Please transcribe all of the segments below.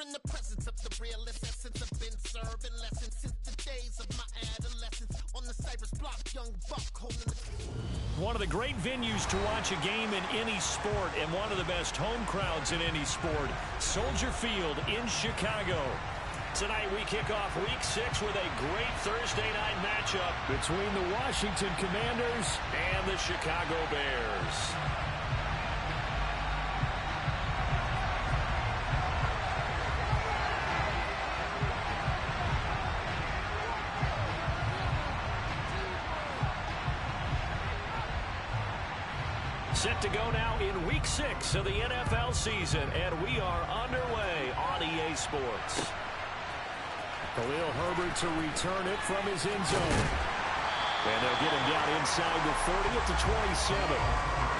in the presence of the realest essence. I've been serving lessons since the days of my adolescence. On the Cypress block, young buck holding the... One of the great venues to watch a game in any sport, and one of the best home crowds in any sport, Soldier Field in Chicago. Tonight we kick off Week 6 with a great Thursday night matchup between the Washington Commanders and the Chicago Bears. Set to go now in Week 6 of the NFL season, and we are underway on EA Sports. Khalil Herbert to return it from his end zone. And they'll get him down inside the 30 at the 27.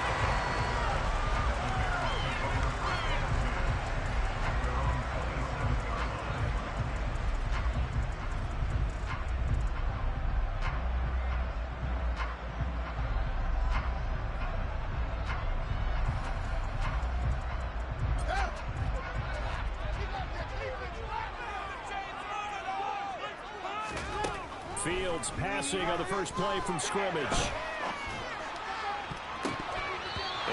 Fields passing on the first play from scrimmage. And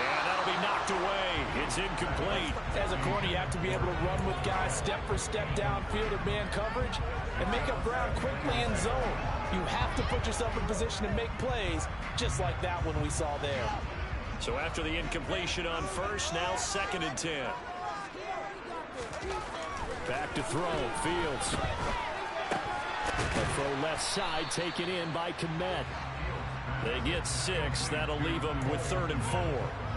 that'll be knocked away. It's incomplete. As a corner, you have to be able to run with guys step for step downfield in man coverage and make up ground quickly in zone. You have to put yourself in position to make plays, just like that one we saw there. So after the incompletion on first, now 2nd and 10. Back to throw, Fields. The throw left side taken in by Kmet. They get 6. That'll leave them with 3rd and 4.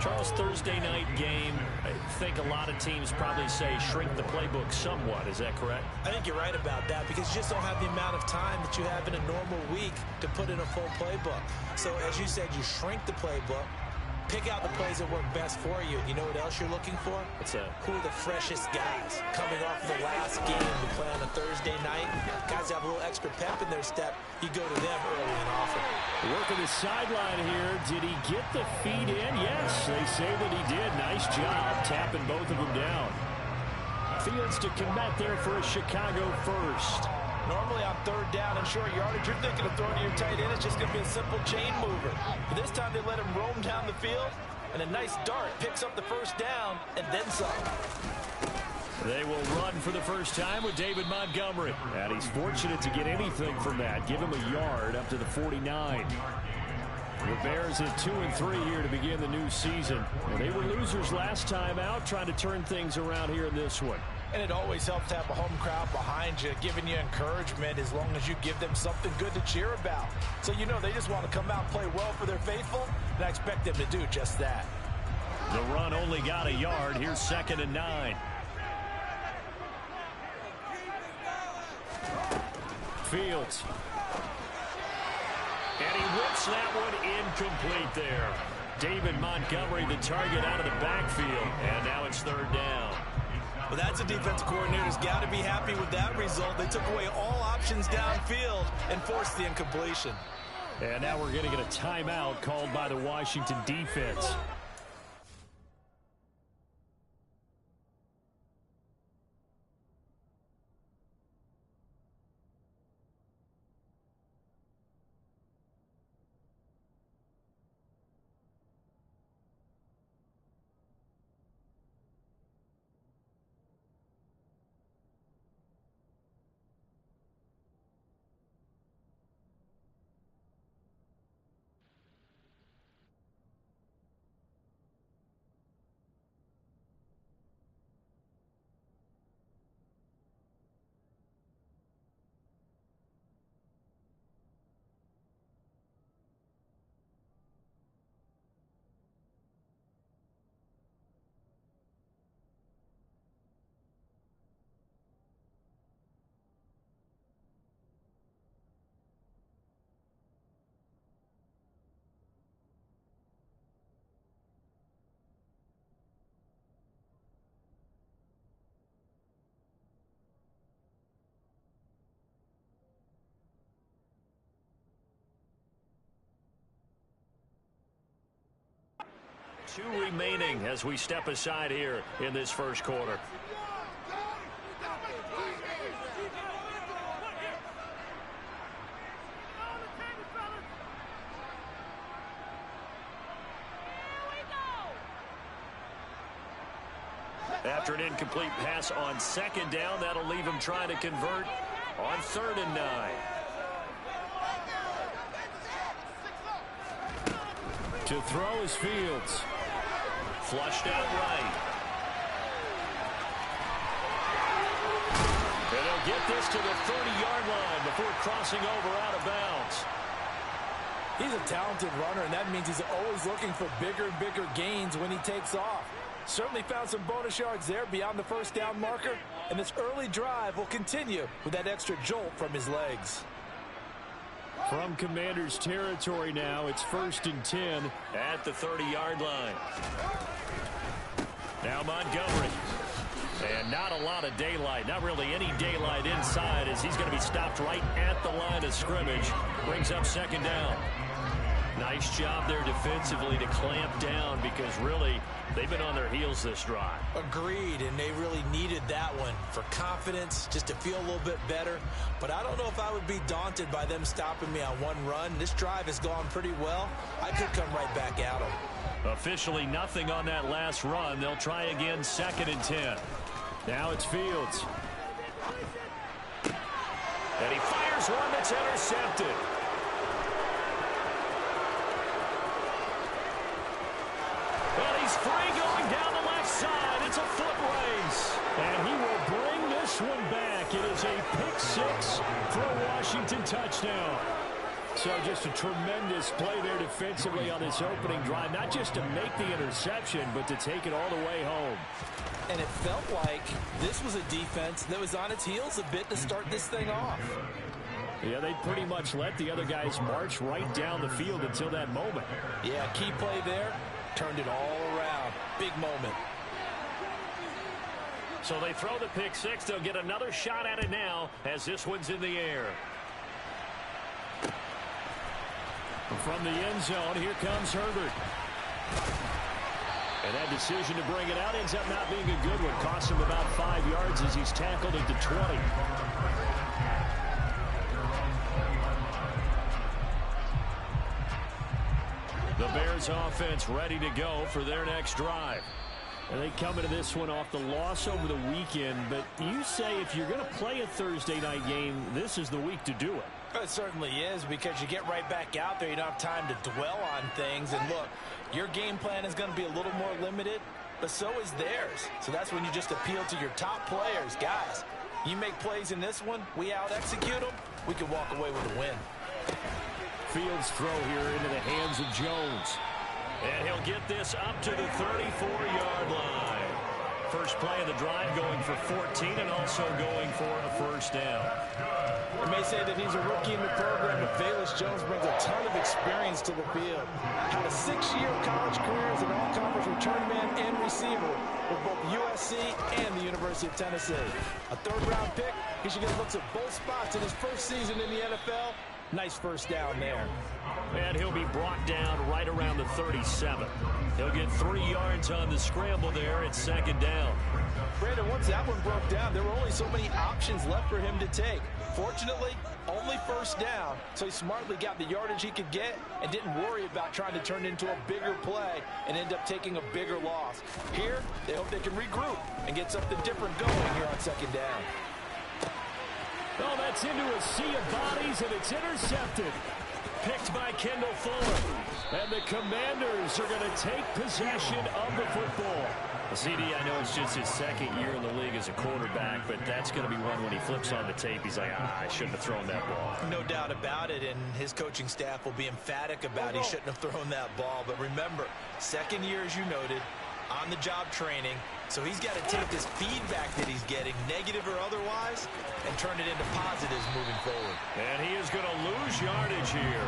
Charles, Thursday night game, I think a lot of teams probably say shrink the playbook somewhat. Is that correct? I think you're right about that because you just don't have the amount of time that you have in a normal week to put in a full playbook. So as you said, you shrink the playbook. Pick out the plays that work best for you. You know what else you're looking for? Who are the freshest guys coming off the last game to play on a Thursday night? Guys have a little extra pep in their step. You go to them early and often. Working the sideline here. Did he get the feet in? Yes, they say that he did. Nice job tapping both of them down. Fields to Kmet there for a Chicago first. Normally on 3rd down and short yardage, you're thinking of throwing to your tight end. It's just going to be a simple chain mover. But this time they let him roam down the field, and a nice dart picks up the first down and then some. They will run for the first time with David Montgomery. And he's fortunate to get anything from that. Give him a yard up to the 49. The Bears at 2-3 here to begin the new season. And they were losers last time out, trying to turn things around here in this one. And it always helps to have a home crowd behind you, giving you encouragement as long as you give them something good to cheer about. So you know they just want to come out and play well for their faithful, and I expect them to do just that. The run only got a yard. Here's 2nd and 9. Fields. And he whips that one incomplete there. David Montgomery, the target out of the backfield, and now it's 3rd down. Well, that's a defensive coordinator's got to be happy with that result. They took away all options downfield and forced the incompletion. And now we're going to get a timeout called by the Washington defense. Two remaining as we step aside here in this first quarter. After an incomplete pass on 2nd down, that'll leave him trying to convert on 3rd and 9. To throw is Fields. Flushed out right. And they'll get this to the 30-yard line before crossing over out of bounds. He's a talented runner, and that means he's always looking for bigger and bigger gains when he takes off. Certainly found some bonus yards there beyond the 1st down marker, and this early drive will continue with that extra jolt from his legs. From Commanders territory now, it's 1st and 10 at the 30-yard line. Now Montgomery. And not a lot of daylight, not really any daylight inside, as he's going to be stopped right at the line of scrimmage. Brings up 2nd down. Nice job there defensively to clamp down, because really they've been on their heels this drive. Agreed, and they really needed that one for confidence, just to feel a little bit better. But I don't know if I would be daunted by them stopping me on one run. This drive has gone pretty well. I could come right back at them. Officially nothing on that last run. They'll try again 2nd and 10. Now it's Fields. And he fires one that's intercepted. Well, he's free going down the left side. It's a foot race. And he will bring this one back. It is a pick-6 for a Washington touchdown. So just a tremendous play there defensively on this opening drive. Not just to make the interception, but to take it all the way home. And it felt like this was a defense that was on its heels a bit to start this thing off. Yeah, they pretty much let the other guys march right down the field until that moment. Yeah, key play there. Turned it all around. Big moment. So they throw the pick-6. They'll get another shot at it now as this one's in the air. From the end zone, here comes Herbert. And that decision to bring it out ends up not being a good one. Costs him about 5 yards as he's tackled at the 20. The Bears offense ready to go for their next drive. And they come into this one off the loss over the weekend. But you say if you're going to play a Thursday night game, this is the week to do it. It certainly is, because you get right back out there. You don't have time to dwell on things. And look, your game plan is going to be a little more limited, but so is theirs. So that's when you just appeal to your top players. Guys, you make plays in this one, we out-execute them, we can walk away with a win. Fields throw here into the hands of Jones. And he'll get this up to the 34-yard line. First play of the drive going for 14 and also going for a 1st down. We may say that he's a rookie in the program, but Velus Jones brings a ton of experience to the field. Had a 6-year college career as an all-conference return man and receiver with both USC and the University of Tennessee. A 3rd-round pick. He should get looks at both spots in his first season in the NFL. Nice 1st down there. And he'll be brought down right around the 37. He'll get 3 yards on the scramble there at 2nd down. Brandon, once that one broke down, there were only so many options left for him to take. Fortunately, only 1st down, so he smartly got the yardage he could get and didn't worry about trying to turn it into a bigger play and end up taking a bigger loss. Here, they hope they can regroup and get something different going here on 2nd down. Oh, that's into a sea of bodies, and it's intercepted. Picked by Kendall Fuller. And the Commanders are going to take possession of the football. CD, I know it's just his 2nd year in the league as a quarterback, but that's going to be one when he flips on the tape, he's like, I shouldn't have thrown that ball. No doubt about it, and his coaching staff will be emphatic about he shouldn't have thrown that ball. But remember, 2nd year, as you noted, on-the-job training, so he's got to take this feedback that he's getting, negative or otherwise, and turn it into positives moving forward. And he is going to lose yardage here.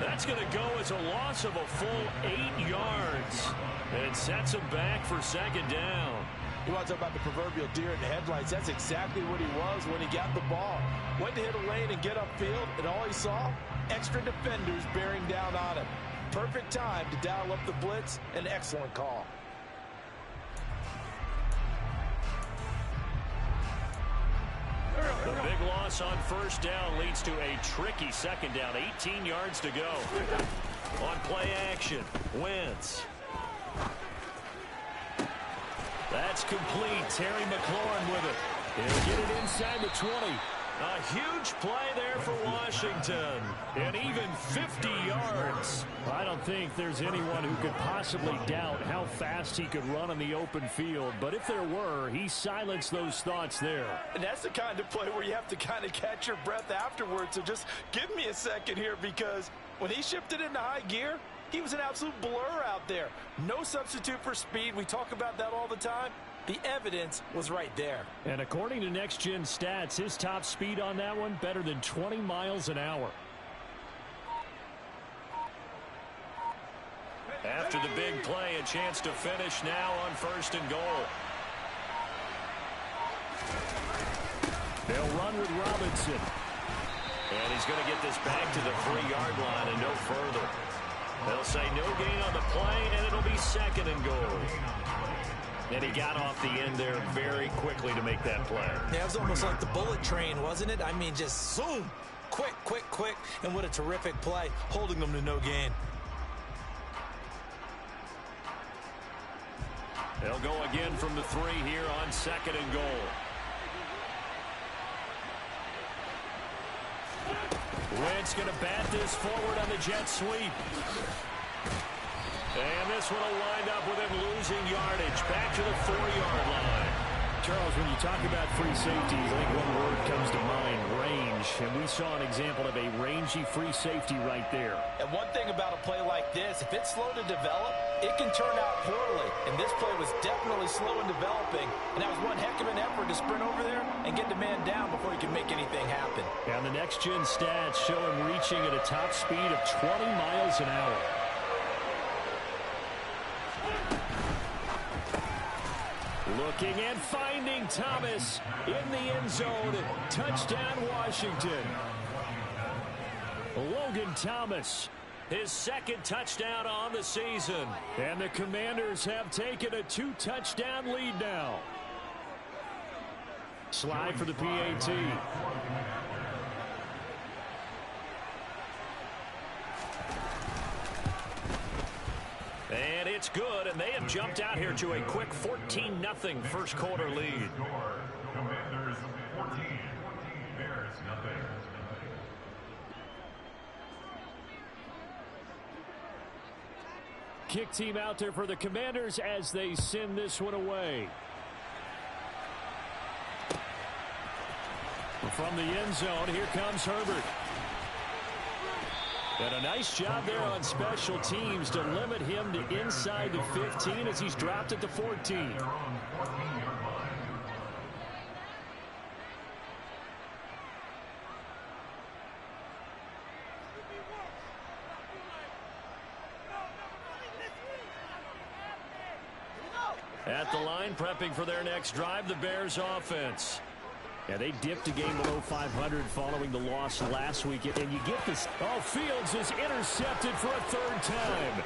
That's going to go as a loss of a full 8 yards. And it sets him back for 2nd down. You want to talk about the proverbial deer in the headlights. That's exactly what he was when he got the ball. Went to hit a lane and get upfield, and all he saw, extra defenders bearing down on him. Perfect time to dial up the blitz. An excellent call. The big loss on 1st down leads to a tricky 2nd down. 18 yards to go. On play action, Wentz. That's complete. Terry McLaurin with it. He'll get it inside the 20. A huge play there for Washington. And even 50 yards. I don't think there's anyone who could possibly doubt how fast he could run on the open field. But if there were, he silenced those thoughts there. And that's the kind of play where you have to kind of catch your breath afterwards. So just give me a second here, because when he shifted into high gear, he was an absolute blur out there. No substitute for speed. We talk about that all the time. The evidence was right there. And according to Next Gen Stats, his top speed on that one, better than 20 miles an hour. After the big play, a chance to finish now on 1st and goal. They'll run with Robinson. And he's going to get this back to the 3-yard line and no further. They'll say no gain on the play, and it'll be 2nd and goal. And he got off the end there very quickly to make that play. Yeah, it was almost like the bullet train, wasn't it? I mean, just zoom. Quick, quick, quick. And what a terrific play, holding them to no gain. They'll go again from the 3 here on 2nd and goal. Wentz going to bat this forward on the jet sweep. And this one will wind up with him losing yardage back to the 4-yard line. Charles, when you talk about free safeties, I think one word comes to mind, range. And we saw an example of a rangy free safety right there. And one thing about a play like this, if it's slow to develop, it can turn out poorly. And this play was definitely slow in developing. And that was one heck of an effort to sprint over there and get the man down before he could make anything happen. And the Next Gen Stats show him reaching at a top speed of 20 miles an hour. Looking and finding Thomas in the end zone. Touchdown, Washington. Logan Thomas, his 2nd touchdown on the season. And the Commanders have taken a 2-touchdown lead now. Slide for the PAT. And it's good, and they have jumped out here to a quick 14-0 first quarter lead. Commanders 14, Bears nothing. Kick team out there for the Commanders as they send this one away. From the end zone, here comes Herbert. And a nice job there on special teams to limit him to inside the 15 as he's dropped at the 14. At the line, prepping for their next drive, the Bears offense. Yeah, they dipped a game below 500 following the loss last week. And you get this. Oh, Fields is intercepted for a 3rd time.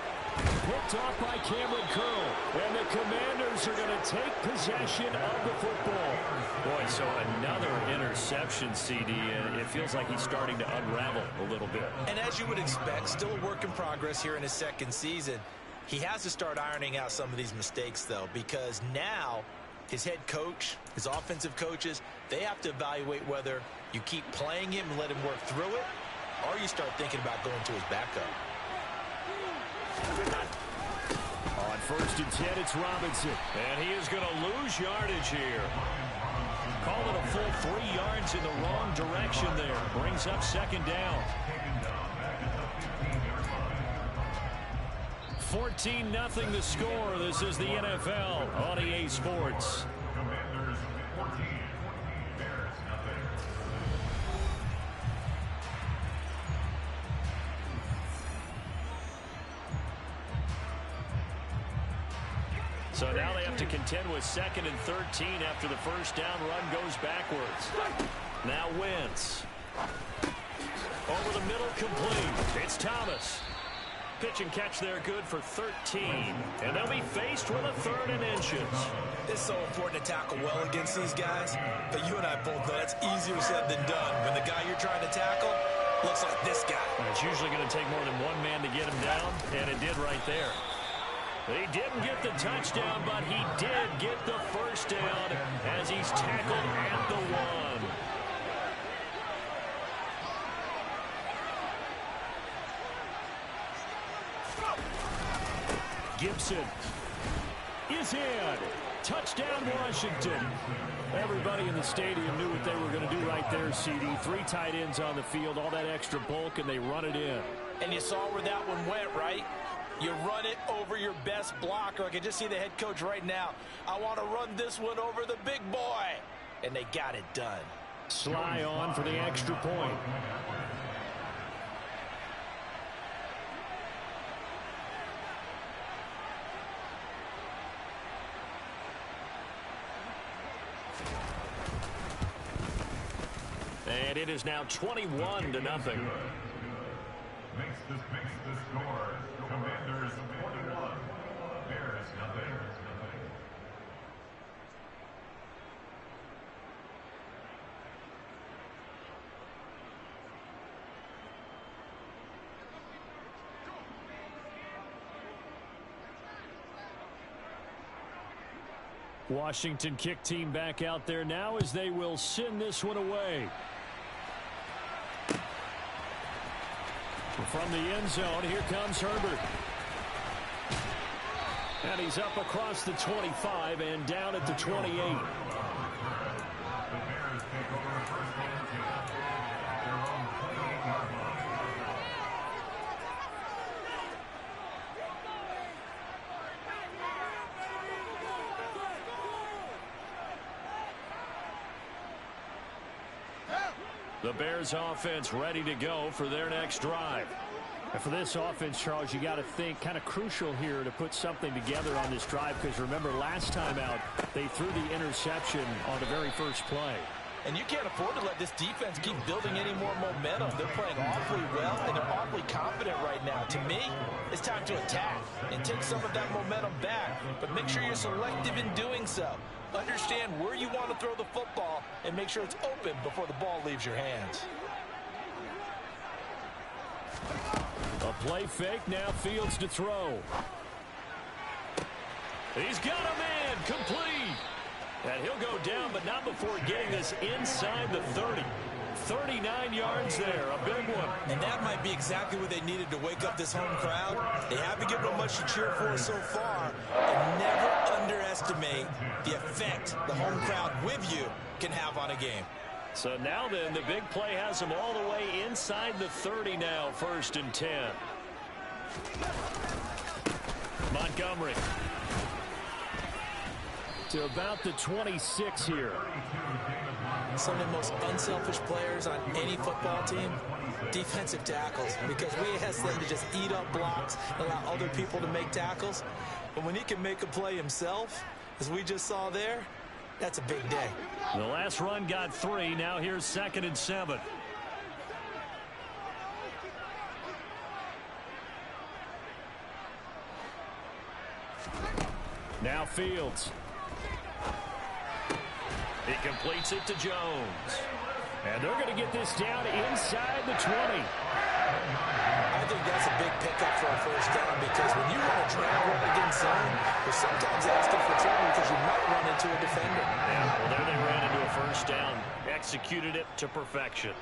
Picked off by Cameron Curl. And the Commanders are going to take possession of the football. Boy, so another interception, CD. And it feels like he's starting to unravel a little bit. And as you would expect, still a work in progress here in his 2nd season. He has to start ironing out some of these mistakes, though, because now his head coach, his offensive coaches, they have to evaluate whether you keep playing him and let him work through it, or you start thinking about going to his backup. On 1st and 10, it's Robinson. And he is going to lose yardage here. Call it a full 3 yards in the wrong direction there. Brings up 2nd down. 14-0 the score. This is the NFL on EA Sports. Commanders 14, Bears nothing. So now they have to contend with 2nd and 13 after the first down run goes backwards. Now Wentz. Over the middle, complete. It's Thomas. Pitch and catch there, good for 13. And they'll be faced with a 3rd and inches. It's so important to tackle well against these guys, but you and I both know that's easier said than done. When the guy you're trying to tackle looks like this guy. And it's usually going to take more than one man to get him down, and it did right there. He didn't get the touchdown, but he did get the first down as he's tackled at the 1. Gibson is in. Touchdown, Washington. Everybody in the stadium knew what they were going to do right there, CD. 3 tight ends on the field, all that extra bulk, and they run it in. And you saw where that one went, right? You run it over your best blocker. I can just see the head coach right now. I want to run this one over the big boy. And they got it done. Sly on for the extra point. And it is now 21-0. Makes the score. Commanders 41. Bears nothing. Washington kick team back out there now as they will send this one away. From the end zone, here comes Herbert. And he's up across the 25 and down at the 28. The Bears take over a first and 10 at their own 28-yard line. The Bears offense ready to go for their next drive. And for this offense, Charles, you got to think kind of crucial here to put something together on this drive, because remember last time out they threw the interception on the very first play. And you can't afford to let this defense keep building any more momentum. They're playing awfully well, and they're awfully confident right now. To me, it's time to attack and take some of that momentum back, but make sure you're selective in doing so. Understand where you want to throw the football and make sure it's open before the ball leaves your hands. A play fake, now Fields to throw. He's got a man, complete. And he'll go down, but not before getting this inside the 30. 39 yards there, a big one. And that might be exactly what they needed to wake up this home crowd. They haven't given them much to cheer for so far. And never underestimate the effect the home crowd with you can have on a game. So now then, the big play has them all the way inside the 30 now, 1st and 10. Montgomery to about the 26 here. Some of the most unselfish players on any football team, defensive tackles, because we ask them to just eat up blocks and allow other people to make tackles. But when he can make a play himself, as we just saw there, that's a big day. The last run got 3. Now here's 2nd and 7. Now Fields. He completes it to Jones. And they're going to get this down inside the 20. I think that's a big pickup for a first down, because when you run a drag run against zone, you're sometimes asking for trouble because you might run into a defender. Yeah, well, there they ran into a first down. Executed it to perfection.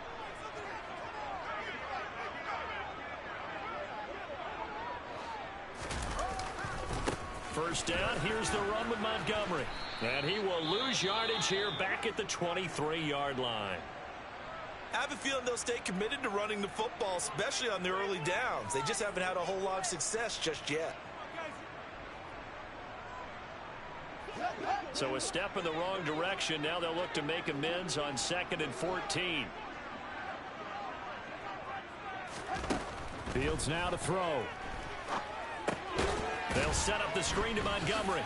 First down, here's the run with Montgomery. And he will lose yardage here back at the 23-yard line. I have a feeling they'll stay committed to running the football, especially on the early downs. They just haven't had a whole lot of success just yet. So a step in the wrong direction. Now they'll look to make amends on 2nd and 14. Fields now to throw. They'll set up the screen to Montgomery.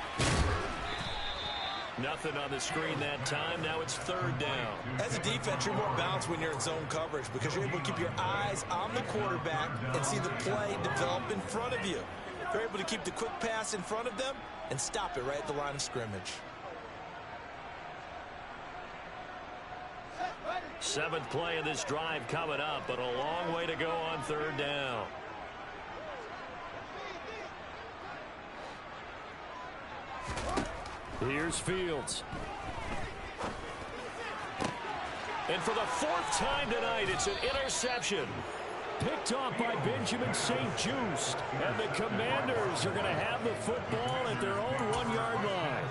Nothing on the screen that time. Now it's 3rd down. As a defense, you're more balanced when you're in zone coverage, because you're able to keep your eyes on the quarterback and see the play develop in front of you. You're able to keep the quick pass in front of them and stop it right at the line of scrimmage. 7th play of this drive coming up, but a long way to go on 3rd down. Here's Fields. And for the 4th time tonight, it's an interception. Picked off by Benjamin St-Juste. And the Commanders are going to have the football at their own 1-yard line.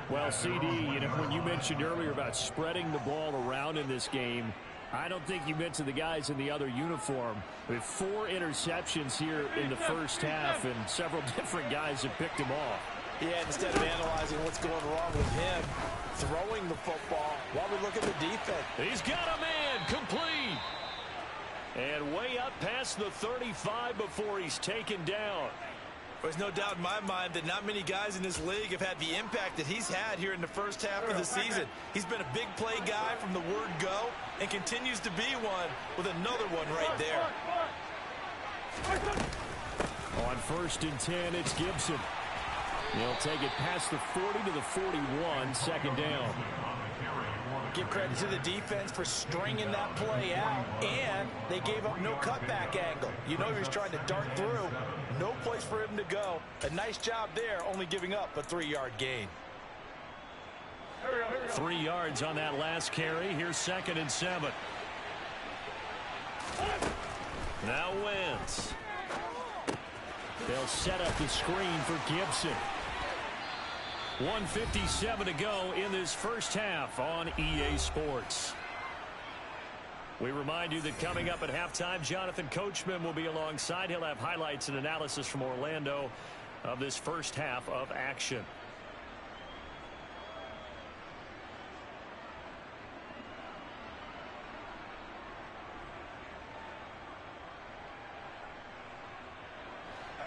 Well, CD, when you mentioned earlier about spreading the ball around in this game, I don't think you mentioned the guys in the other uniform. With 4 interceptions here in the first half, and several different guys have picked them off. Yeah, instead of analyzing what's going wrong with him, throwing the football while we look at the defense. He's got a man complete. And way up past the 35 before he's taken down. There's no doubt in my mind that not many guys in this league have had the impact that he's had here in the first half of the season. He's been a big play guy from the word go and continues to be one with another one right there. On 1st and 10, it's Gibson. He'll take it past the 40 to the 41, 2nd down. Give credit to the defense for stringing that play out, and they gave up no cutback angle. You know he was trying to dart through. No place for him to go. A nice job there, only giving up a 3-yard gain. 3 yards on that last carry. Here's 2nd and 7. Now Wentz. They'll set up the screen for Gibson. 1:57 to go in this first half on EA Sports. We remind you that coming up at halftime, Jonathan Coachman will be alongside. He'll have highlights and analysis from Orlando of this first half of action.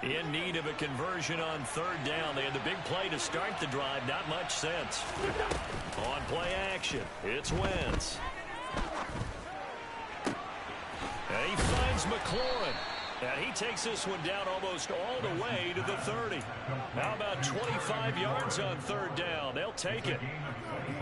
In need of a conversion on 3rd down. They had the big play to start the drive. Not much sense. On play action, it's Wentz. And he finds McLaurin. And he takes this one down almost all the way to the 30. How about 25 yards on 3rd down? They'll take it.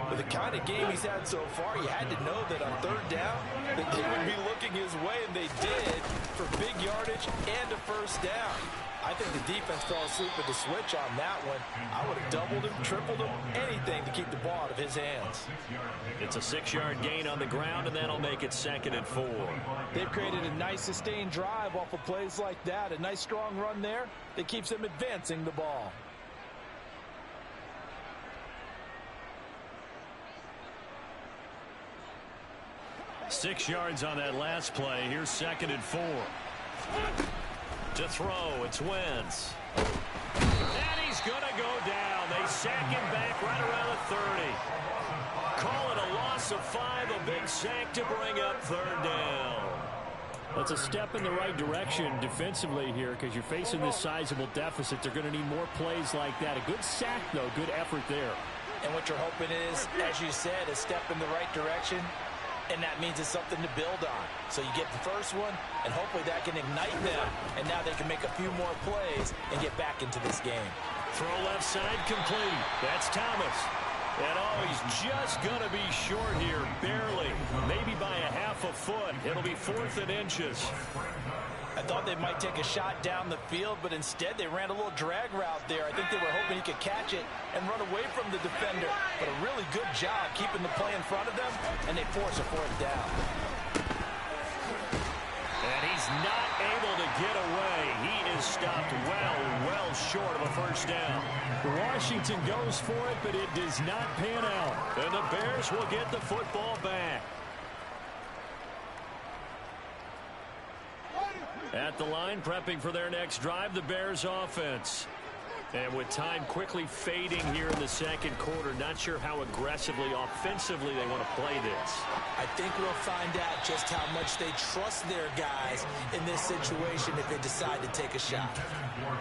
With the kind of game he's had so far, you had to know that on 3rd down that they would be looking his way, and they did, for big yardage and a 1st down. I think the defense fell asleep with the switch on that one. I would have doubled him, tripled him, anything to keep the ball out of his hands. It's a 6-yard gain on the ground, and that'll make it 2nd and 4. They've created a nice sustained drive off of plays like that. A nice strong run there that keeps them advancing the ball. Six yards on that last play. Here's 2nd and 4. To throw, it's Wentz. And he's going to go down. They sack him back right around the 30. Call it a loss of 5, a big sack to bring up 3rd down. That's a step in the right direction defensively here because you're facing this sizable deficit. They're going to need more plays like that. A good sack, though. Good effort there. And what you're hoping is, as you said, a step in the right direction. And that means it's something to build on. So you get the first one, and hopefully that can ignite them. And now they can make a few more plays and get back into this game. Throw left side complete. That's Thomas. And he's just going to be short here, barely. Maybe by a half a foot. It'll be 4th and inches. I thought they might take a shot down the field, but instead they ran a little drag route there. I think they were hoping he could catch it and run away from the defender. But a really good job keeping the play in front of them, and they force a 4th down. And he's not able to get away. He is stopped well short of a 1st down. Washington goes for it, but it does not pan out. And the Bears will get the football back. At the line, prepping for their next drive, the Bears offense. And with time quickly fading here in the 2nd quarter, not sure how aggressively, offensively they want to play this. I think we'll find out just how much they trust their guys in this situation if they decide to take a shot.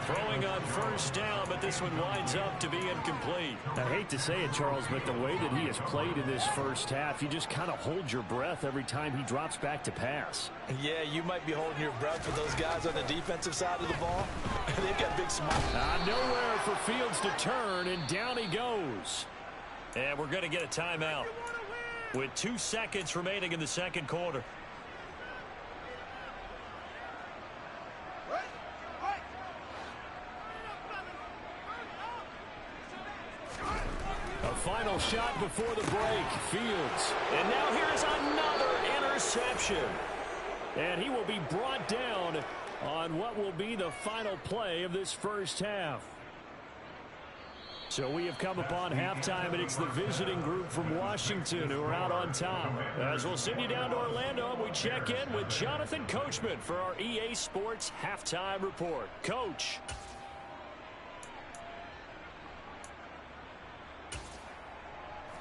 Throwing on 1st down, but this one winds up to be incomplete. I hate to say it, Charles, but the way that he has played in this first half, you just kind of hold your breath every time he drops back to pass. Yeah, you might be holding your breath for those guys on the defensive side of the ball. They've got big smiles. Nowhere for Fields to turn, and down he goes. And we're going to get a timeout with 2 seconds remaining in the 2nd quarter. Final shot before the break. Fields. And now here's another interception. And he will be brought down on what will be the final play of this first half. So we have come upon halftime, and it's the visiting group from Washington who are out on top. As we'll send you down to Orlando, and we check in with Jonathan Coachman for our EA Sports Halftime Report. Coach.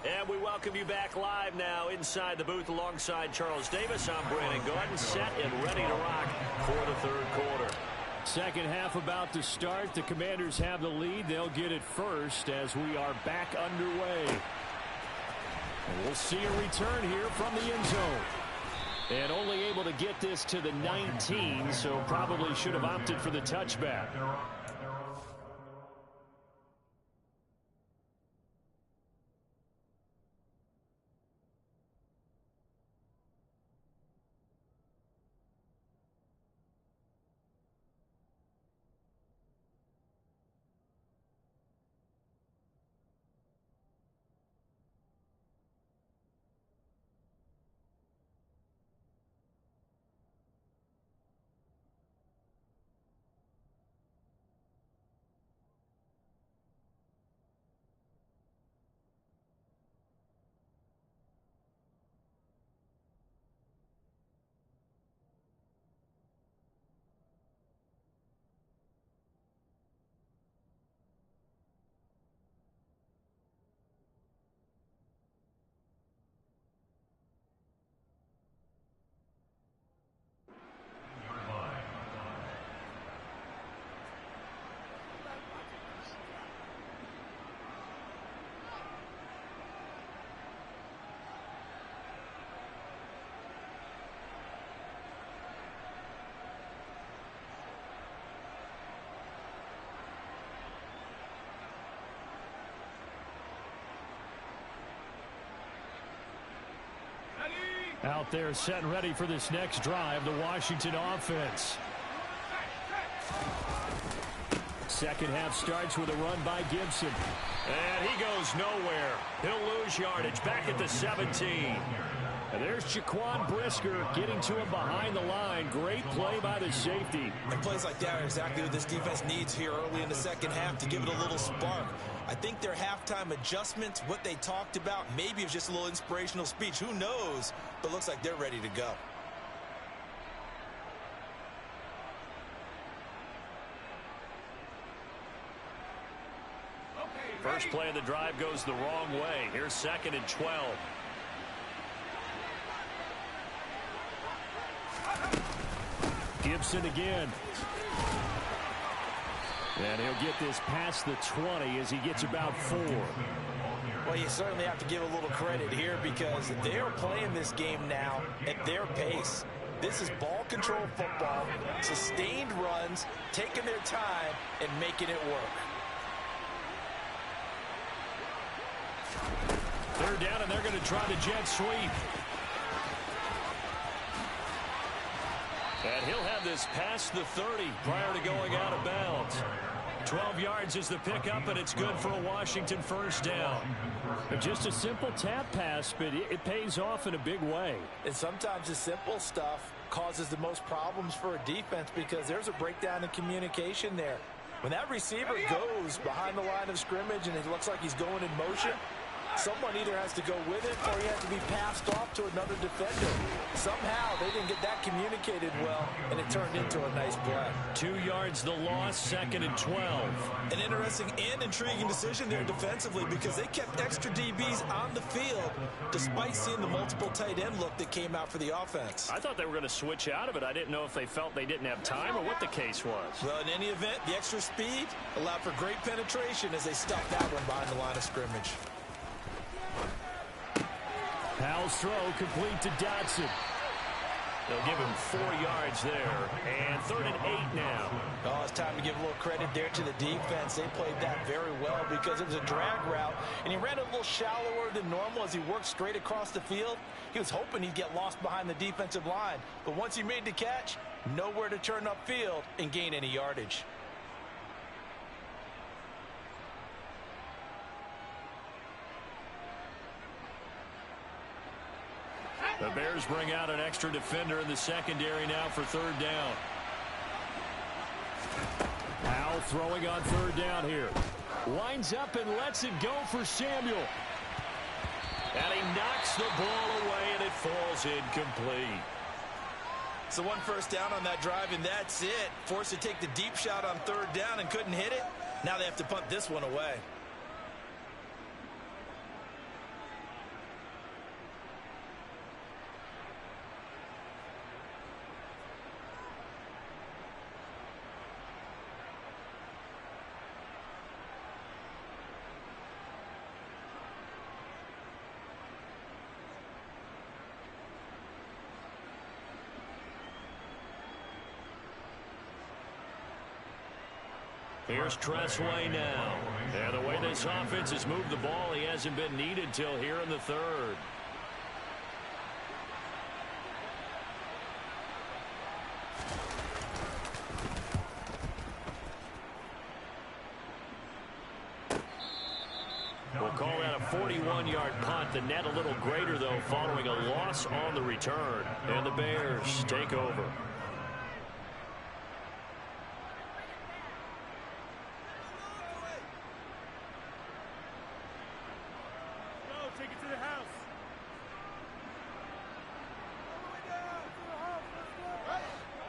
And we welcome you back live now inside the booth alongside Charles Davis. I'm Brandon Gaudin, set and ready to rock for the third quarter. Second half about to start. The Commanders have the lead. They'll get it first as we are back underway. And we'll see a return here from the end zone. And only able to get this to the 19, so probably should have opted for the touchback. Out there set and ready for this next drive, the Washington offense. Second half starts with a run by Gibson. And he goes nowhere. He'll lose yardage back at the 17. And there's Jaquan Brisker getting to him behind the line. Great play by the safety. And plays like that are exactly what this defense needs here early in the second half to give it a little spark. I think their halftime adjustments, what they talked about, maybe it was just a little inspirational speech. Who knows? But looks like they're ready to go. First play of the drive goes the wrong way. Here's 2nd and 12. Gibson again. And he'll get this past the 20 as he gets about 4. Well, you certainly have to give a little credit here because they're playing this game now at their pace. This is ball control football, sustained runs, taking their time, and making it work. Third down, and they're going to try the jet sweep. And he'll have this past the 30 prior to going out of bounds. 12 yards is the pickup, and it's good for a Washington first down. Just a simple tap pass, but it pays off in a big way. And sometimes the simple stuff causes the most problems for a defense because there's a breakdown in communication there. When that receiver goes behind the line of scrimmage and it looks like he's going in motion, someone either has to go with it or he has to be passed off to another defender. Somehow they didn't get that communicated well, and it turned into a nice play. 2 yards the loss, 2nd and 12. An interesting and intriguing decision there defensively because they kept extra DBs on the field despite seeing the multiple tight end look that came out for the offense. I thought they were going to switch out of it. I didn't know if they felt they didn't have time or what the case was. Well, in any event, the extra speed allowed for great penetration as they stuffed that one behind the line of scrimmage. Powell's throw complete to Dotson. They'll give him 4 yards there. And 3rd and 8 now. Oh, it's time to give a little credit there to the defense. They played that very well because it was a drag route, and he ran a little shallower than normal as he worked straight across the field. He was hoping he'd get lost behind the defensive line. But once he made the catch, nowhere to turn upfield and gain any yardage. The Bears bring out an extra defender in the secondary now for third down. Powell throwing on third down here. Winds up and lets it go for Samuel. And he knocks the ball away, and it falls incomplete. So one first down on that drive, and that's it. Forced to take the deep shot on third down and couldn't hit it. Now they have to punt this one away. Here's Tressway now. And the way this offense has moved the ball, he hasn't been needed till here in the third. We'll call that a 41-yard punt. The net a little greater, though, following a loss on the return. And the Bears take over.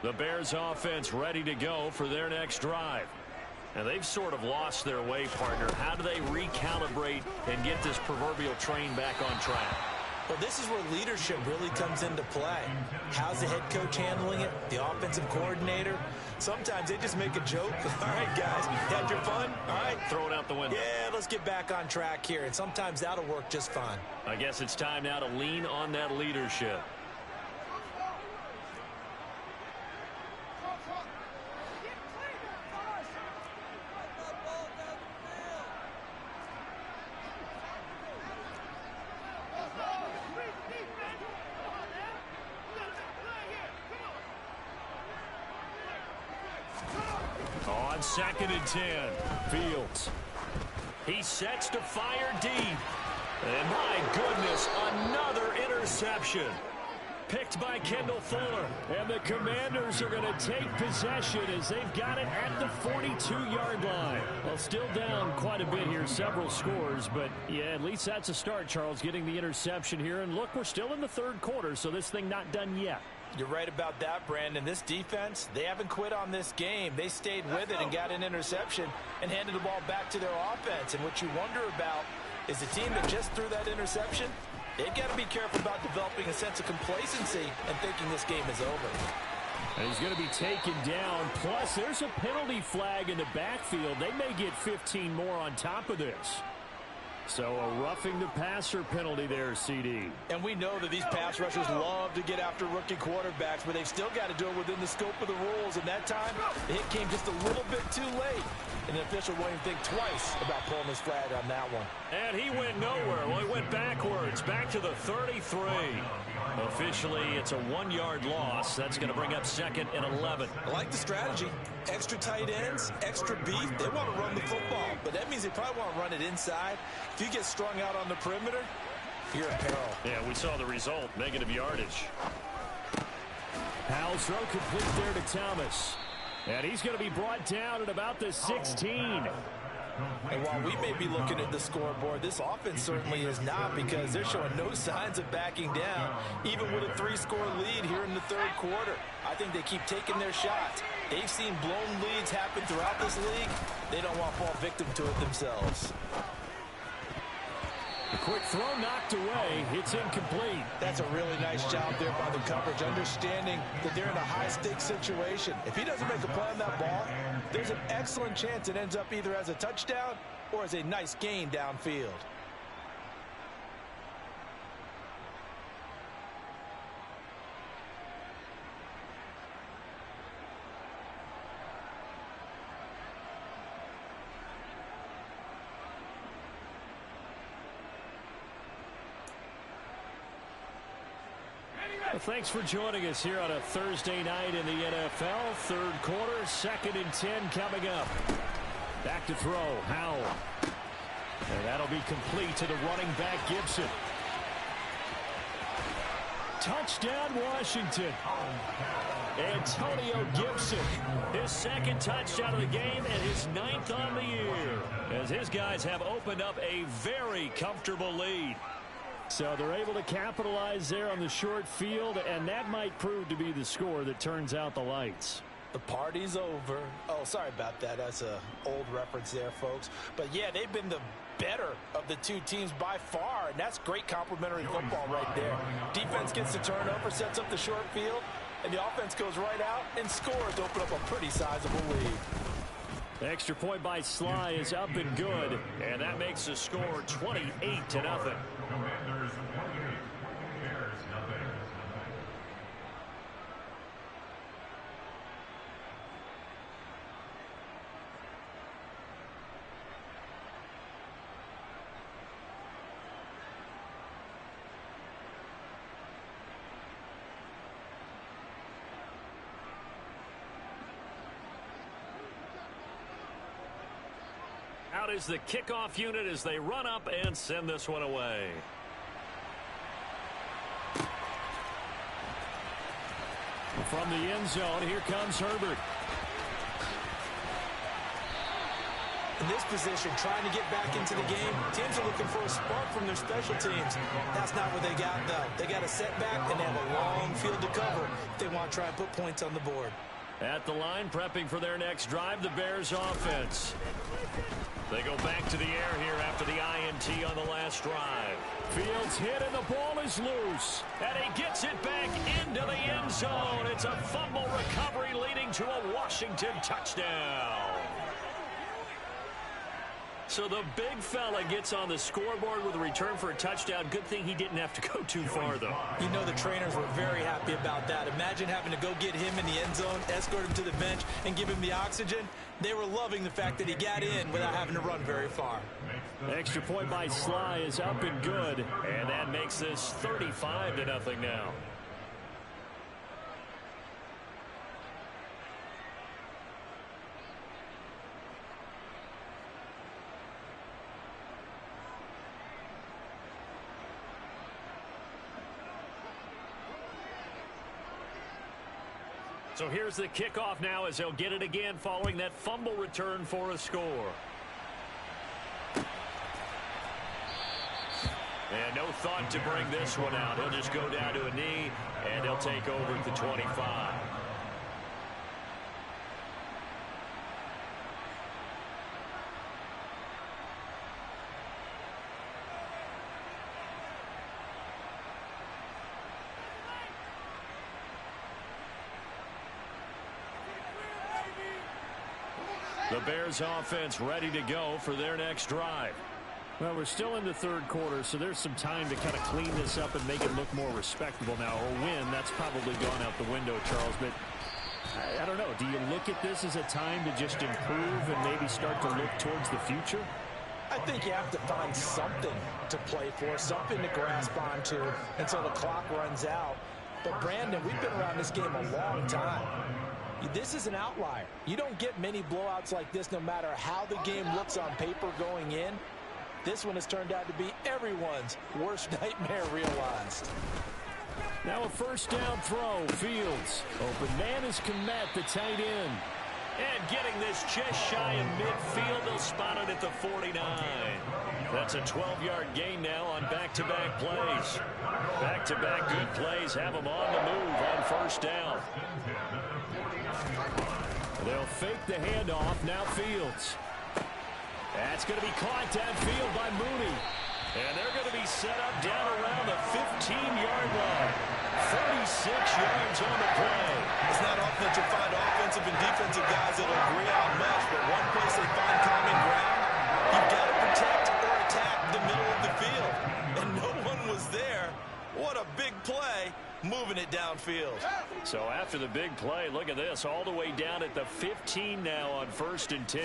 The Bears offense ready to go for their next drive. And they've sort of lost their way, partner. How do they recalibrate and get this proverbial train back on track? Well, this is where leadership really comes into play. How's the head coach handling it? The offensive coordinator? Sometimes they just make a joke. All right, guys, had your fun? All right. Throw it out the window. Yeah, let's get back on track here. And sometimes that'll work just fine. I guess it's time now to lean on that leadership. On 2nd and 10, Fields. He sets to fire deep. And my goodness, another interception. Picked by Kendall Fuller. And the Commanders are going to take possession as they've got it at the 42-yard line. Well, still down quite a bit here, several scores. But, yeah, at least that's a start, Charles, getting the interception here. And, look, we're still in the third quarter, so this thing not done yet. You're right about that, Brandon. This defense, they haven't quit on this game. They stayed with it and got an interception and handed the ball back to their offense. And what you wonder about is the team that just threw that interception, they've got to be careful about developing a sense of complacency and thinking this game is over. And he's going to be taken down. Plus, there's a penalty flag in the backfield. They may get 15 more on top of this. So a roughing the passer penalty there, CD. And we know that these pass rushers love to get after rookie quarterbacks, but they've still got to do it within the scope of the rules. And that time, the hit came just a little bit too late. And the official won't even think twice about pulling his flag on that one. And he went nowhere. Well, he went backwards, back to the 33. Officially, it's a 1-yard loss. That's going to bring up 2nd and 11. I like the strategy. Extra tight ends, extra beef. They want to run the football, but that means they probably want to run it inside. If you get strung out on the perimeter, you're in peril. Yeah, we saw the result, negative yardage. Powell's throw complete there to Thomas. And he's going to be brought down at about the 16. And while we may be looking at the scoreboard, this offense certainly is not, because they're showing no signs of backing down, even with a 3-score lead here in the third quarter. I think they keep taking their shots. They've seen blown leads happen throughout this league. They don't want to fall victim to it themselves. The quick throw knocked away. It's incomplete. That's a really nice job there by the coverage, understanding that they're in a high-stakes situation. If he doesn't make a play on that ball, there's an excellent chance it ends up either as a touchdown or as a nice gain downfield. Well, thanks for joining us here on a Thursday night in the NFL. Third quarter, 2nd and 10 coming up. Back to throw, Howell. And that'll be complete to the running back, Gibson. Touchdown, Washington. Antonio Gibson, his second touchdown of the game and his 9th on the year, as his guys have opened up a very comfortable lead. So they're able to capitalize there on the short field, and that might prove to be the score that turns out the lights. The party's over. Oh, sorry about that. That's an old reference there, folks. But, yeah, they've been the better of the two teams by far, and that's great complimentary football right there. Defense gets the turnover, sets up the short field, and the offense goes right out and scores to open up a pretty sizable lead. The extra point by Sly is up and good, and that makes the score 28-0. Commanders 28, Bears nothing. Out is the kickoff unit as they run up and send this one away. From the end zone, here comes Herbert. In this position, trying to get back into the game, teams are looking for a spark from their special teams. That's not what they got, though. They got a setback, and they have a long field to cover if they want to try and put points on the board. At the line, prepping for their next drive, the Bears offense. They go back to the air here after the INT on the last drive. Fields hit and the ball is loose. And he gets it back into the end zone. It's a fumble recovery leading to a Washington touchdown. So the big fella gets on the scoreboard with a return for a touchdown. Good thing he didn't have to go too far, though. You know the trainers were very happy about that. Imagine having to go get him in the end zone, escort him to the bench, and give him the oxygen. They were loving the fact that he got in without having to run very far. Extra point by Sly is up and good, and that makes this 35-0 now. So here's the kickoff now as they'll get it again following that fumble return for a score. And no thought to bring this one out. He'll just go down to a knee, and he'll take over at the 25. The Bears offense ready to go for their next drive. Well, we're still in the third quarter, so there's some time to kind of clean this up and make it look more respectable now. Or win, that's probably gone out the window, Charles. But I don't know. Do you look at this as a time to just improve and maybe start to look towards the future? I think you have to find something to play for, something to grasp onto until the clock runs out. But, Brandon, we've been around this game a long time. This is an outlier. You don't get many blowouts like this no matter how the game looks on paper going in. This one has turned out to be everyone's worst nightmare realized. Now a first down throw. Fields. Open man is Kmet, the tight end. And getting this just shy of midfield. They'll spot it at the 49. That's a 12-yard gain now on back-to-back plays. Back-to-back good plays have them on the move on first down. They'll fake the handoff. Now Fields. That's going to be caught downfield by Mooney. And they're going to be set up down around the 15-yard line. 36 yards on the play. It's not often that you find offensive and defensive guys that will agree on much, but one place they find common ground, you've got to protect or attack the middle of the field. And no one was there. What a big play, moving it downfield. So after the big play, look at this, all the way down at the 15 now on 1st and 10.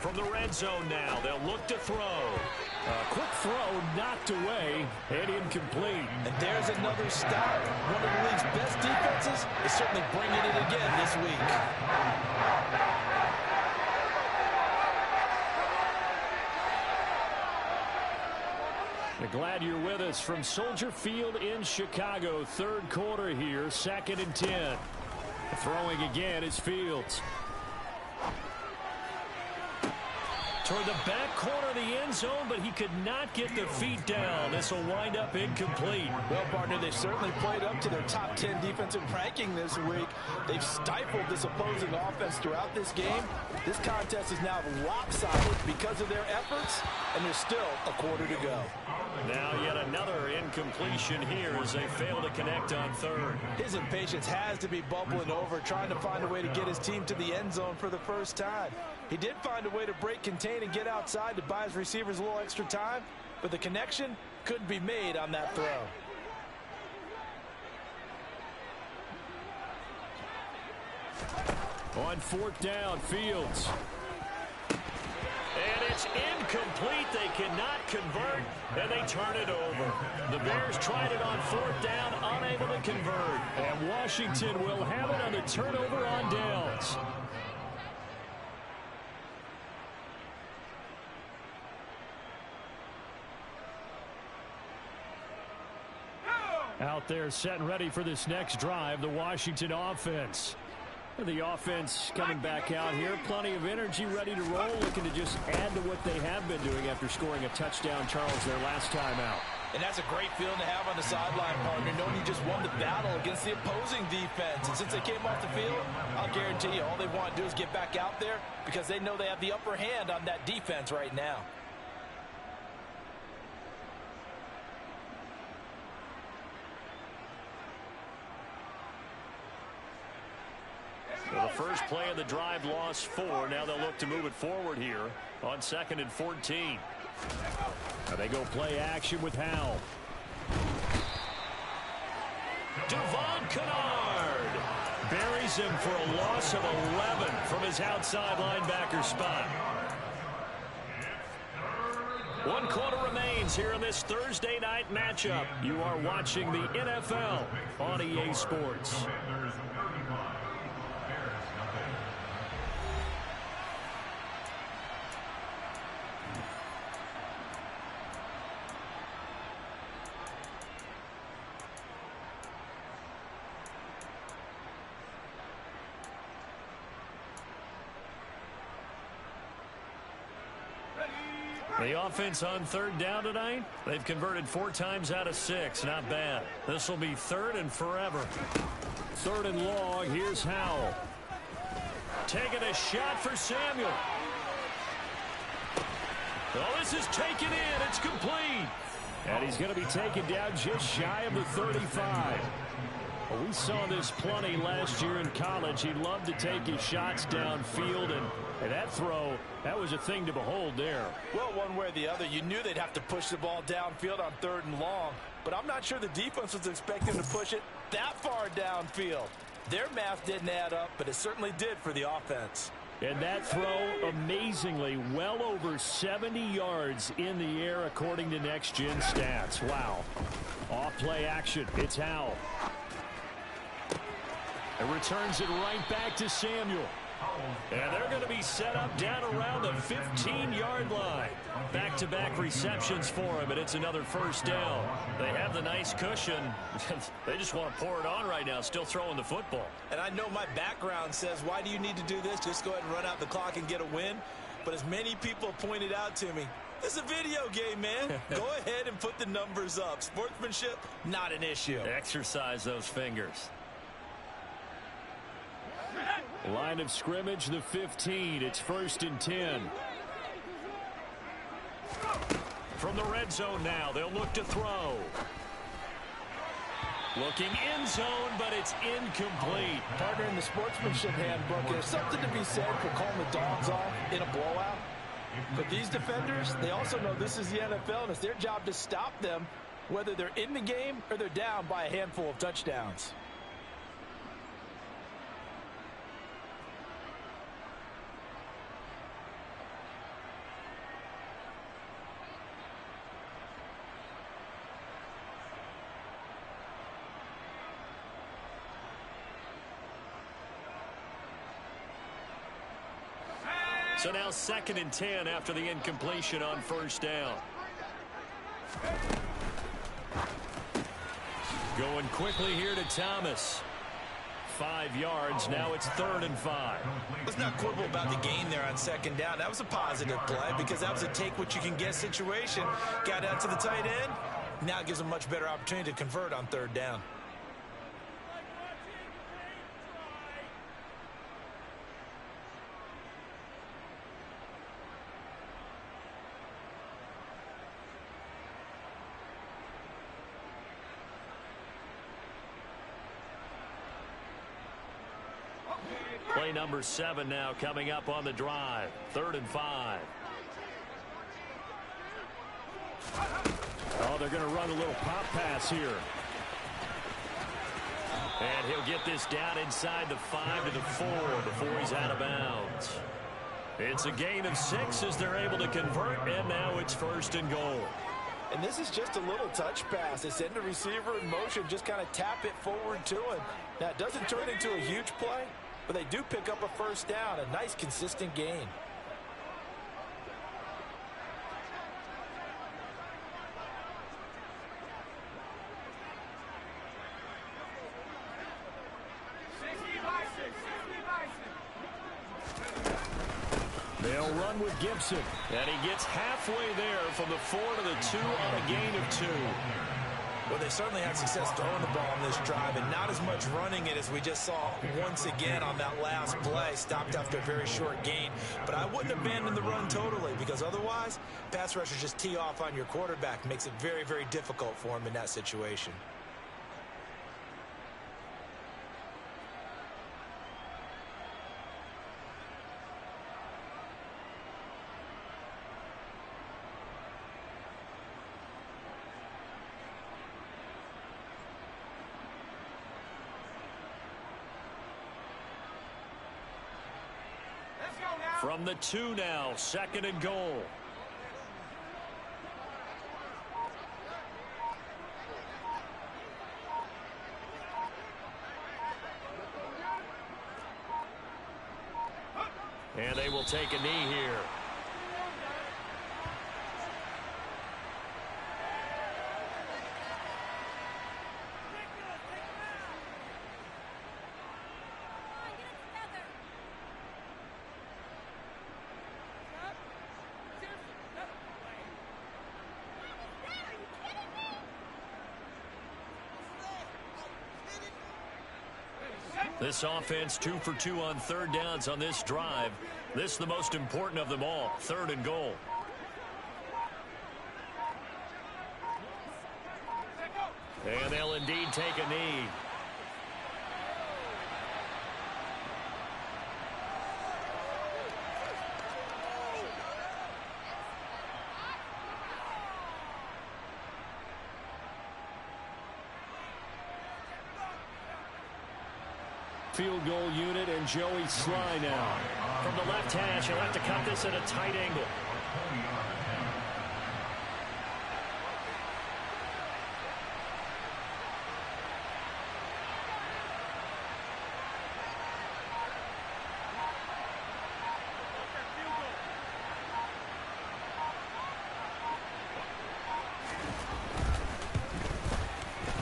From the red zone now, they'll look to throw. A quick throw knocked away and incomplete. And there's another stop. One of the league's best defenses is certainly bringing it again this week. Glad you're with us from Soldier Field in Chicago. Third quarter here, 2nd and 10. Throwing again is Fields. Toward the back corner of the end zone, but he could not get the feet down. This will wind up incomplete. Well, partner, they certainly played up to their top 10 defensive ranking this week. They've stifled this opposing offense throughout this game. This contest is now lopsided because of their efforts, and there's still a quarter to go. Now yet another incompletion here as they fail to connect on third. His impatience has to be bubbling over, trying to find a way to get his team to the end zone for the first time. He did find a way to break contain and get outside to buy his receivers a little extra time, but the connection couldn't be made on that throw. On 4th down, Fields. And it's incomplete. They cannot convert, and they turn it over. The Bears tried it on 4th down, unable to convert. And Washington will have it on the turnover on downs. Out there set and ready for this next drive, the Washington offense. The offense coming back out here. Plenty of energy, ready to roll, looking to just add to what they have been doing after scoring a touchdown, Charles, their last time out. And that's a great feeling to have on the sideline, partner, knowing you just won the battle against the opposing defense. And since they came off the field, I'll guarantee you all they want to do is get back out there because they know they have the upper hand on that defense right now. Well, the first play of the drive lost 4. Now they'll look to move it forward here on 2nd and 14. Now they go play action with Howell. Devon Kennard buries him for a loss of 11 from his outside linebacker spot. 1 quarter remains here in this Thursday night matchup. You are watching the NFL on EA Sports. The offense on 3rd down tonight, they've converted 4 times out of 6. Not bad. This will be 3rd and forever. 3rd and long. Here's Howell. Taking a shot for Samuel. Oh, this is taken in. It's complete. And he's going to be taken down just shy of the 35. Well, we saw this plenty last year in college. He loved to take his shots downfield, and that throw, that was a thing to behold there. Well, one way or the other, you knew they'd have to push the ball downfield on 3rd and long, but I'm not sure the defense was expecting to push it that far downfield. Their math didn't add up, but it certainly did for the offense. And that throw, amazingly, well over 70 yards in the air, according to Next Gen Stats. Wow. Off play action. It's Howell. It returns it right back to Samuel. And they're going to be set up down around the 15-yard line. Back-to-back receptions for him, and it's another 1st down. They have the nice cushion. They just want to pour it on right now, still throwing the football. And I know my background says, why do you need to do this? Just go ahead and run out the clock and get a win. But as many people pointed out to me, this is a video game, man. Go ahead and put the numbers up. Sportsmanship, not an issue. Exercise those fingers. Line of scrimmage, the 15. It's 1st and 10. From the red zone now, they'll look to throw. Looking end zone, but it's incomplete. Partner, in the sportsmanship handbook, there's something to be said for calling the dogs off in a blowout. But these defenders, they also know this is the NFL, and it's their job to stop them, whether they're in the game or they're down by a handful of touchdowns. So now 2nd and 10 after the incompletion on 1st down. Going quickly here to Thomas. 5 yards. Now it's 3rd and 5. Let's not quibble about the gain there on 2nd down. That was a positive play because that was a take-what-you-can-get situation. Got out to the tight end. Now it gives them a much better opportunity to convert on 3rd down. Play number 7 now coming up on the drive. 3rd and 5. Oh, they're going to run a little pop pass here. And he'll get this down inside the 5 to the 4 before he's out of bounds. It's a gain of 6 as they're able to convert, and now it's 1st and goal. And this is just a little touch pass. They send the receiver in motion, just kind of tap it forward to him. Now, it doesn't turn into a huge play, but they do pick up a 1st down, a nice consistent gain. They'll run with Gibson. And he gets halfway there from the 4 to the 2 on a gain of 2. Well, they certainly had success throwing the ball on this drive, and not as much running it as we just saw once again on that last play. Stopped after a very short gain. But I wouldn't abandon the run totally, because otherwise, pass rushers just tee off on your quarterback. Makes it very, very difficult for him in that situation. From the 2 now, 2nd and goal. And they will take a knee here. This offense 2 for 2 on 3rd downs on this drive. This is the most important of them all. 3rd and goal. And they'll indeed take a knee. Field goal unit and Joey Sly now. From the left hash, he'll have to cut this at a tight angle.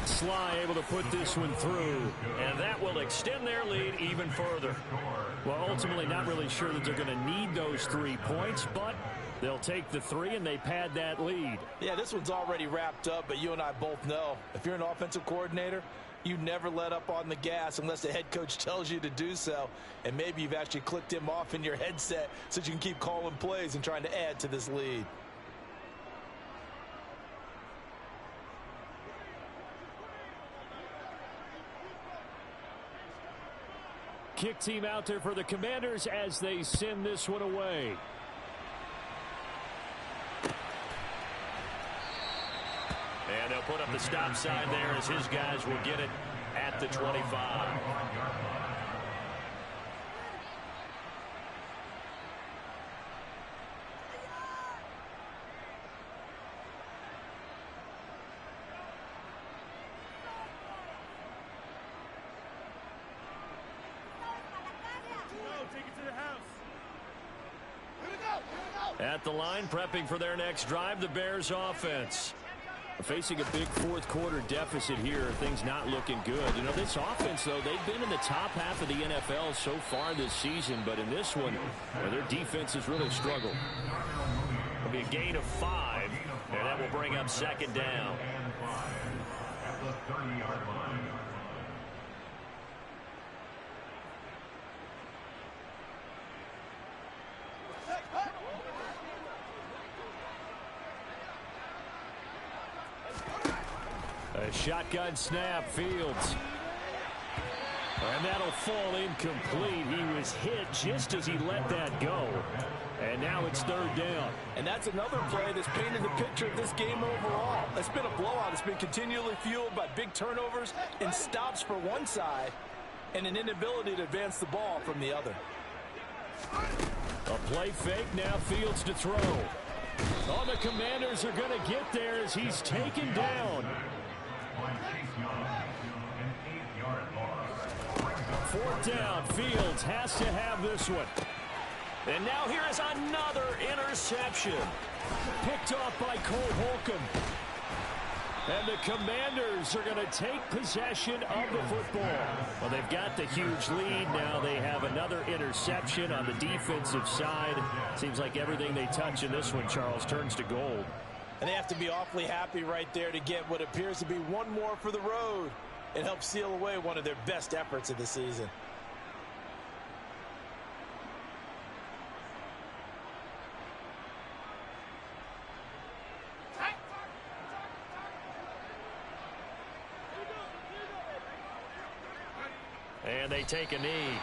Sly able to put this one through, and that will extend their lead even further. Well, ultimately not really sure that they're going to need those 3 points, but they'll take the 3 and they pad that lead. Yeah, this one's already wrapped up, but you and I both know if you're an offensive coordinator, you never let up on the gas unless the head coach tells you to do so, and maybe you've actually clicked him off in your headset so that you can keep calling plays and trying to add to this lead. Kick team out there for the Commanders as they send this one away. And they'll put up the stop sign there as his guys will get it at the 25. At the line, prepping for their next drive, the Bears offense. Facing a big fourth-quarter deficit here, things not looking good. You know, this offense, though, they've been in the top half of the NFL so far this season, but in this one, their defense has really struggled. It'll be a gain of 5, and that will bring up second down. At the 30-yard line. A shotgun snap, Fields. And that'll fall incomplete. He was hit just as he let that go. And now it's third down. And that's another play that's painted the picture of this game overall. It's been a blowout. It's been continually fueled by big turnovers and stops for one side and an inability to advance the ball from the other. A play fake, now Fields to throw. Oh, the Commanders are going to get there as he's taken down. Fourth down, Fields has to have this one. And now here is another interception. Picked off by Cole Holcomb. And the Commanders are going to take possession of the football. Well, they've got the huge lead. Now they have another interception on the defensive side. Seems like everything they touch in this one, Charles, turns to gold. And they have to be awfully happy right there to get what appears to be one more for the road. It helps seal away one of their best efforts of the season. And they take a knee.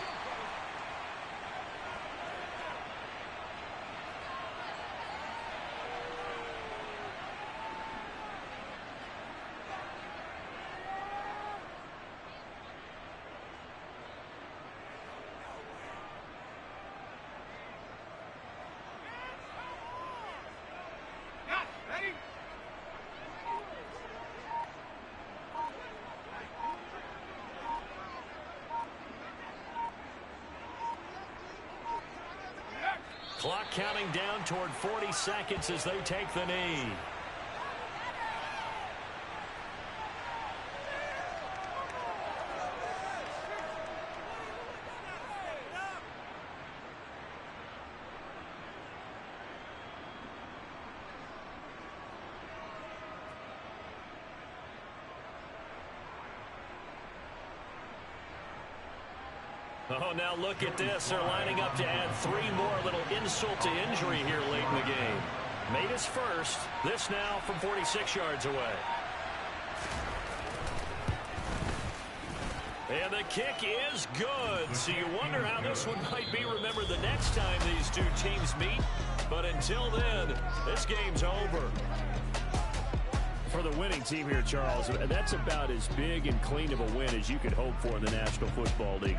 Clock counting down toward 40 seconds as they take the knee. Oh, now look at this. They're lining up to add 3 more. Little insult to injury here late in the game. Made his first. This now from 46 yards away. And the kick is good. So you wonder how this one might be remembered the next time these two teams meet. But until then, this game's over. For the winning team here, Charles, that's about as big and clean of a win as you could hope for in the National Football League.